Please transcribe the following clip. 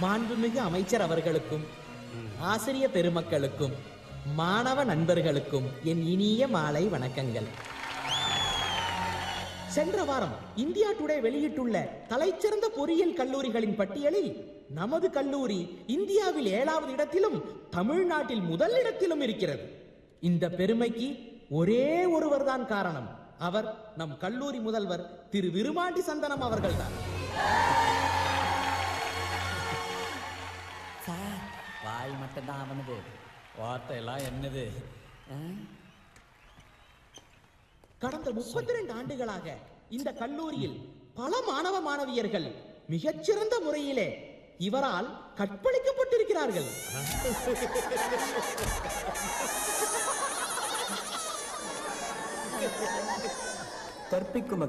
மாண்புமிகு அமைச்சர் அவர்களுக்கும் ஆசிரிய பெருமக்களுக்கும் மாணவ நண்பர்களுக்கும் என் இனிய மாலை வணக்கங்கள். சென்ற வாரம் இந்தியா டுடே வெளியிட்டுள்ள தலைச்சிறந்த பொறியியல் கல்லூரிகளின் பட்டியலில் நமது கல்லூரி இந்தியாவில் 7வது இடத்திலும் தமிழ்நாட்டில் முதல் இடத்திலும் இருக்கிறது. இந்த பெருமைக்கு ஒரே ஒருவர் தான் காரணம். அவர் நம் கல்லூரி முதல்வர் திரு விருமாண்டி சந்தனம் அவர்கள்தான். சார், வாய் மட்டும்தான் அவனது, வார்த்தை எல்லாம் என்னது? கடந்த 32 ஆண்டுகளாக இந்த கல்லூரியில் பல மாணவ மாணவியர்கள் மிகச்சிறந்த முறையிலே இவரால் கற்பழிக்கப்பட்டிருக்கிறார்கள். கற்பிக்கும்